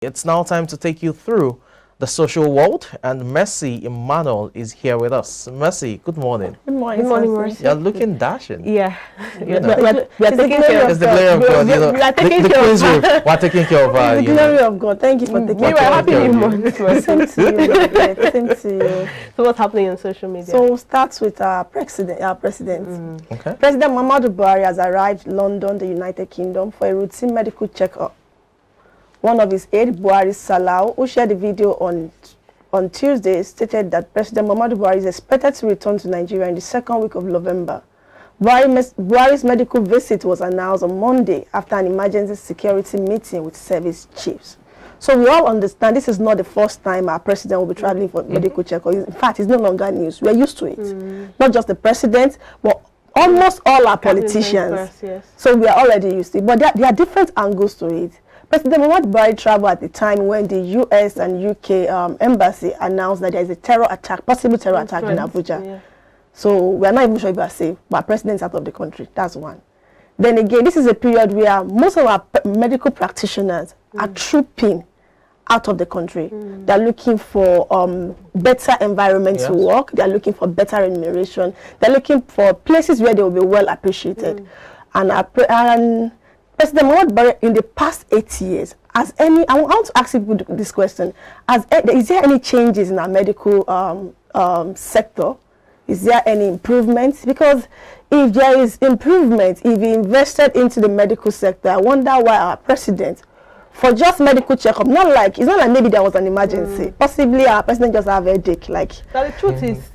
It's now time to take you through the social world, and Mercy Emmanuel is here with us. Mercy, good morning. Good morning, Mercy. You're looking dashing. Yeah. You know. We're taking care of It's the glory of God. You know, we're taking care of the glory of God. Thank you for taking care of happy New month. Same to you. Same to you. So what's happening on social media? So we'll start with our president. Okay. President Muhammadu Buhari has arrived in London, the United Kingdom, for a routine medical checkup. One of his aides, Buhari Salau, who shared the video on Tuesday, stated that President Muhammadu Buhari is expected to return to Nigeria in the second week of November. Buhari's medical visit was announced on Monday after an emergency security meeting with service chiefs. So we all understand this is not the first time our president will be traveling for medical checkup. In fact, it's no longer news. We're used to it. Not just the president, but almost all our politicians. Yes. So we are already used to it. But there are different angles to it. President Muhammadu Buhari traveled at the time when the US and UK embassy announced that there is a terror attack, possible terror attack in Abuja. Yeah. So we are not even sure if we are safe, but our president's out of the country. That's one. Then again, this is a period where most of our medical practitioners are trooping out of the country. They're looking for better environment to work. They're looking for better remuneration. They're looking for places where they will be well appreciated. And President Muhammadu Buhari, in the past 8 years, I want to ask you this question: is there any changes in our medical sector? Is there any improvements? Because if there is improvement, if we invested into the medical sector, I wonder why our president, for just medical checkup, it's not like maybe there was an emergency. Possibly our president just have a headache. Now the truth is,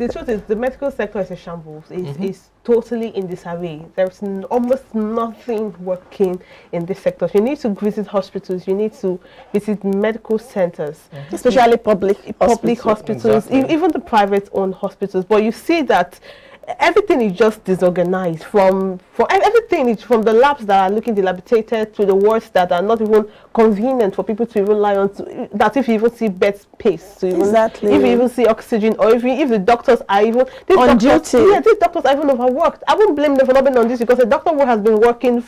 the medical sector is a shambles. It's totally in disarray. There's almost nothing working in this sector. You need to visit hospitals. You need to visit medical centers, especially public hospitals, Exactly. even the private-owned hospitals. But you see that everything is just disorganized from everything, from the labs that are looking dilapidated to the wards that are not even convenient for people to rely on, that if you even see bed space, if you even see oxygen, or if the doctors are even on duty. Yeah, these doctors are even overworked. I won't blame them for not being on this, because a doctor who has been working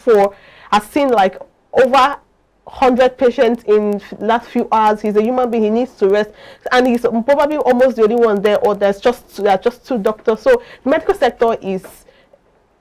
has seen like over 100 patients in last few hours. He's a human being. He needs to rest, and he's probably almost the only one there, or there are just two doctors. So the medical sector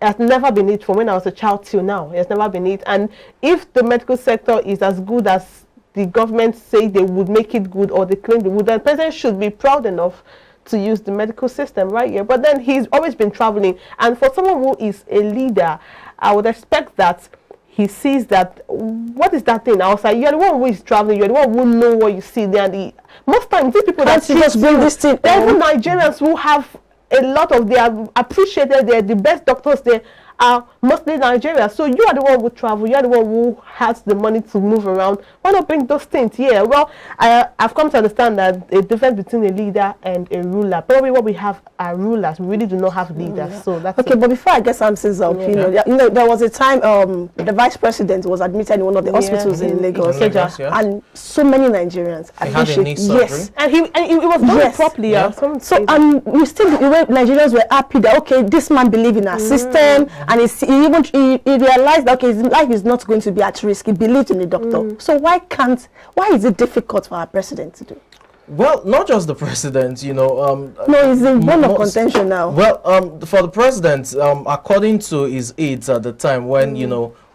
has never been it from when I was a child till now. It has never been it. And if the medical sector is as good as the government say they would make it good, or they claim they would, then the president should be proud enough to use the medical system right here. But then he's always been traveling, and for someone who is a leader, I would expect that he sees that, what is that thing outside? You're the one who is traveling. You're the one who know what you see there. And most times, these people that just bring this thing. There are even Nigerians who have a lot of, they are appreciated. They're the best doctors. They are mostly Nigeria. So you are the one who travel. You are the one who has the money to move around. Why not bring those things? Yeah. Well, I've come to understand that the difference between a leader and a ruler. Probably what we have are rulers. We really do not have leaders. So that's okay. But before I get Samson's opinion, there was a time the vice president was admitted in one of the hospitals in Lagos, and so many Nigerians appreciate. Yes, and it was done properly. So we still, the way Nigerians were happy that okay, this man believed in our system. And he realized that okay, his life is not going to be at risk. He believed in the doctor. So why is it difficult for our president to do? Well, not just the president, no, he's in bone of contention now. Well, for the president, according to his aides at the time when,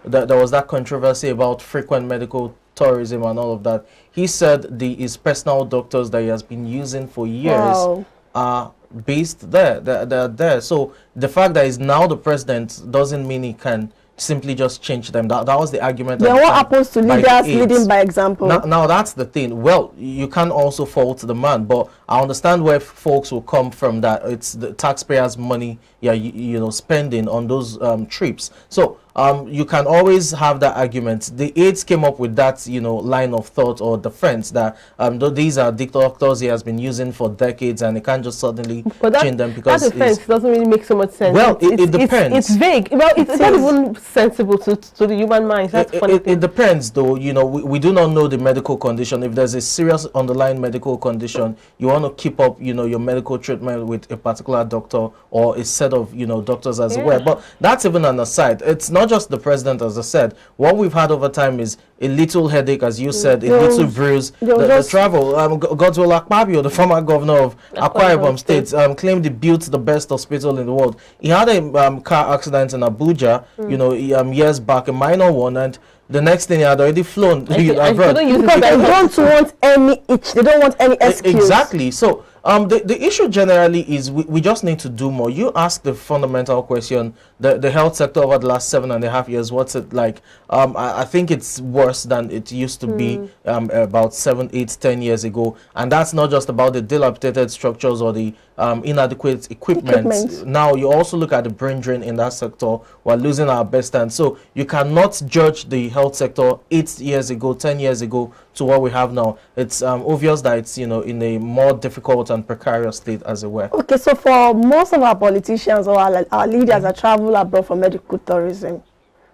there was that controversy about frequent medical tourism and all of that, he said his personal doctors that he has been using for years are based there. They're there. So the fact that he's now the president doesn't mean he can simply just change them. That was the argument. Then what happens to leaders leading by example? Now that's the thing. Well, you can't also fault the man, but I understand where folks will come from, that it's the taxpayers' money spending on those trips. So you can always have that argument. The aides came up with that, line of thought or defense that these are doctors he has been using for decades, and he can't just suddenly change them because that defense doesn't really make so much sense. Well, it depends. It's vague. Well, it's not even sensible to the human mind. That's funny. It depends, though. We do not know the medical condition. If there's a serious underlying medical condition, you want want to keep up, your medical treatment with a particular doctor or a set of, doctors as well. But that's even an aside. It's not just the president, as I said. What we've had over time is a little headache, as you said, a little bruise. The travel. Godswill Akpabio, the former governor of Akwa Ibom State, claimed he built the best hospital in the world. He had a car accident in Abuja, years back, a minor one, and the next thing he had already flown abroad. Because they don't want any itch. They don't want any excuse. Exactly. So the issue generally is we just need to do more. You ask the fundamental question, the health sector over the last 7.5 years, what's it like? I think it's worse than it used to be about 7, 8, 10 years ago. And that's not just about the dilapidated structures or the inadequate equipment. Now you also look at the brain drain in that sector. We're losing our best hand. So you cannot judge the health sector 8 years ago, 10 years ago to what we have now. It's obvious that it's in a more difficult and precarious state as it were. Okay, so for most of our politicians or our leaders that travel abroad for medical tourism,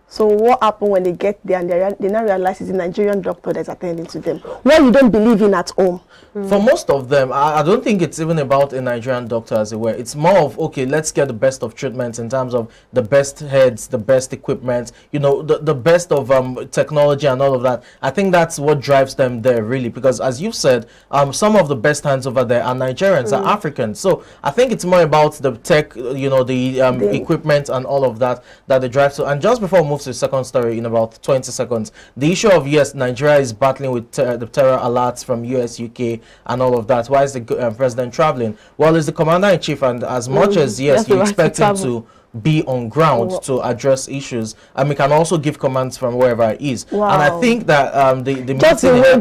so what happened when they get there and they now realize it's a Nigerian doctor that's attending to them? What you don't believe in at home? For most of them, I don't think it's even about a Nigerian doctor as it were. It's more of, okay, let's get the best of treatments in terms of the best heads, the best equipment, the best of technology and all of that. I think that's what drives them there, really, because as you've said, some of the best hands over there are Nigerians, are Africans. So I think it's more about the tech, the equipment and all of that they drive to. And just before we move to the second story in about 20 seconds, the issue of, yes, Nigeria is battling with the terror alerts from US, UK, and all of that. Why is the president traveling? Well, it's the commander-in-chief, and as much as, yes, you expect him to be on ground to address issues, and we can also give commands from wherever he is. And I think that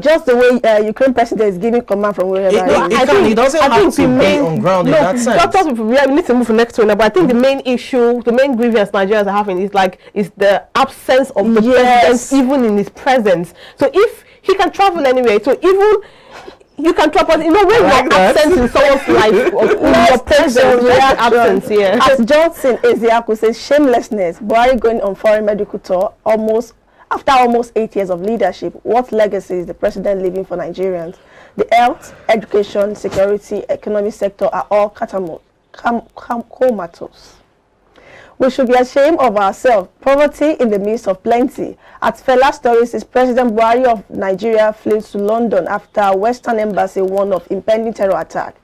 just the way Ukraine president is giving command from wherever he doesn't have to be on ground in that sense. Doctors, we need to move to the next one, but I think the main issue, the main grievance Nigerians are having is the absence of the president, even in his presence. So if he can travel anyway, so even you can travel, when you're absent in someone's life, or your presence, absence, As Johnson Ezeaku says, shamelessness. Buhari going on foreign medical tour after almost 8 years of leadership. What legacy is the president leaving for Nigerians? The health, education, security, economic sector are all comatose. We should be ashamed of ourselves. Poverty in the midst of plenty. At Fela Stories, is President Buhari of Nigeria flew to London after Western Embassy warned of impending terror attack.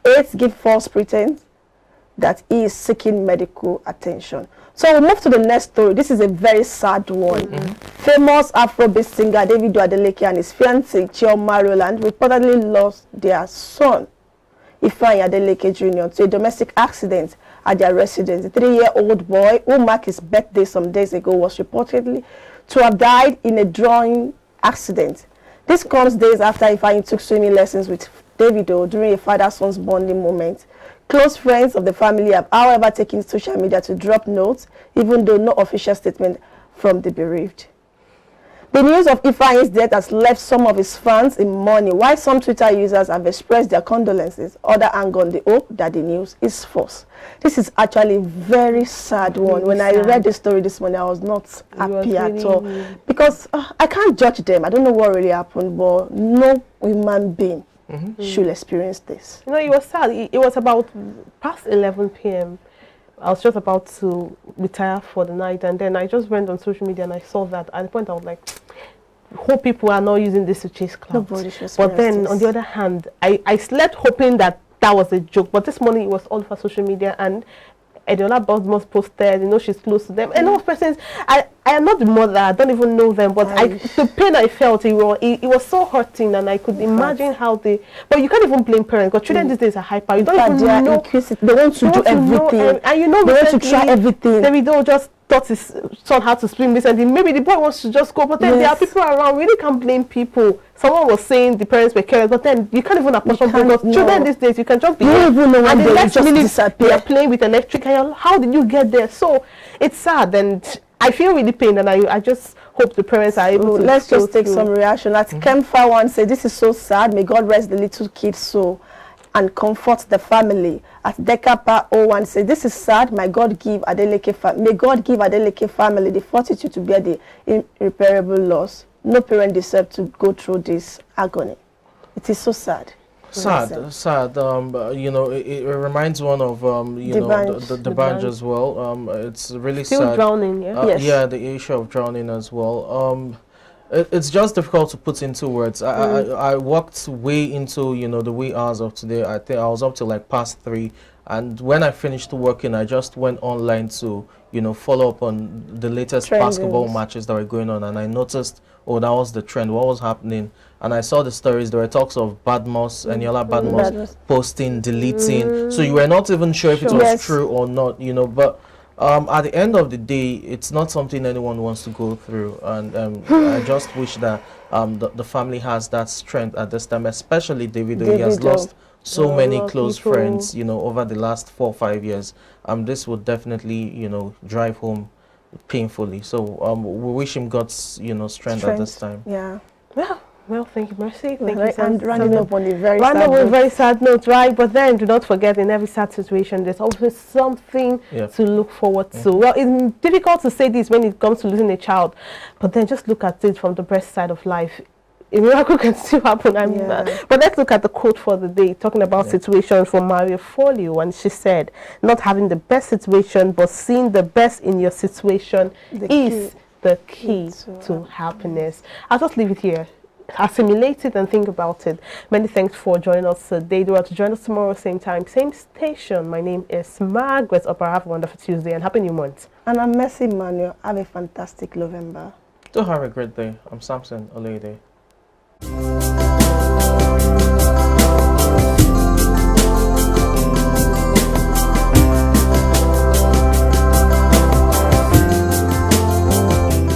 Aides give false pretense that he is seeking medical attention. So we'll move to the next story. This is a very sad one. Famous Afrobeat singer Davido Adeleke and his fiancée Chioma Rowland reportedly lost their son, Ifeanyi Adeleke Jr., to a domestic accident at their residence. The 3-year-old boy, who marked his birthday some days ago, was reportedly to have died in a drowning accident. This comes days after Ifeanyi took swimming lessons with Davido during a father-son's bonding moment. Close friends of the family have, however, taken to social media to drop notes, even though no official statement from the bereaved. The news of Ifeanyi's death has left some of his fans in mourning, while some Twitter users have expressed their condolences. Others hang on the hope that the news is false. This is actually a very sad one. When I read the story this morning, I was not happy at all. Because I can't judge them. I don't know what really happened, but no human being should experience this. It was sad. It was about past 11 p.m. I was just about to retire for the night, and then I just went on social media and I saw that. At the point I was like, hope people are not using this to chase clout. But then on the other hand, I slept hoping that was a joke. But this morning it was all over social media, and Ediola Bosmos posted, she's close to them. And a lot of persons, I am not the mother, I don't even know them, but the pain I felt, it was so hurting, and I could imagine how but you can't even blame parents, because children these days are hyper. You don't even know. They want to do everything. And they want to try everything. Davido just taught his son how to swim recently. Maybe the boy wants to just go, but then there are people around. We really can't blame people. Someone was saying the parents were careless, but then you can't even apportion because children these days, you can just be and the next minute disappear. They're playing with electric, and how did you get there? So it's sad, and I feel really pain, and I just hope the parents are able to. Let's just take some reaction. At Kemfa one said, "This is so sad. May God rest the little kid's soul and comfort the family." At Dekapa 01 said, "This is sad. May God give Adeleke family the fortitude to bear the irreparable loss. No parent deserves to go through this agony." It is so sad. blessing. Sad. You know, it reminds one of you know, the Banj as well. It's really Still sad. drowning, yeah. Yes. Yeah, the issue of drowning as well. It's just difficult to put into words. I walked way into, you know, the wee hours of today. I think I was up till like past 3, and when I finished working, I just went online to, you know, follow up on the latest basketball matches that were going on, and I noticed, oh, that was the trend. What was happening? And I saw the stories. There were talks of Badmos, Eniola Badmos posting, deleting. So you were not even sure if it was true or not, you know. But at the end of the day, it's not something anyone wants to go through, and I just wish that the family has that strength at this time, especially Davido. He has lost so many close friends, you know, over the last 4 or 5 years. This would definitely, you know, drive home painfully. So we wish him God's, you know, strength at this time. Yeah. Well, thank you, Mercy. Thank you. And running up on a very sad note, right? But then do not forget, in every sad situation, there's always something to look forward to. Well, it's difficult to say this when it comes to losing a child, but then just look at it from the breast side of life. A miracle can still happen. But let's look at the quote for the day, talking about situation from Maria Folio, and she said, "Not having the best situation, but seeing the best in your situation is the key to happiness." I'll just leave it here. Assimilate it and think about it. Many thanks for joining us today. Do want to join us tomorrow, same time, same station. My name is Margaret Opera. Have a wonderful Tuesday and happy new month. And I'm Mercy Manuel. Have a fantastic November. Do have a great day. I'm Samson Olede.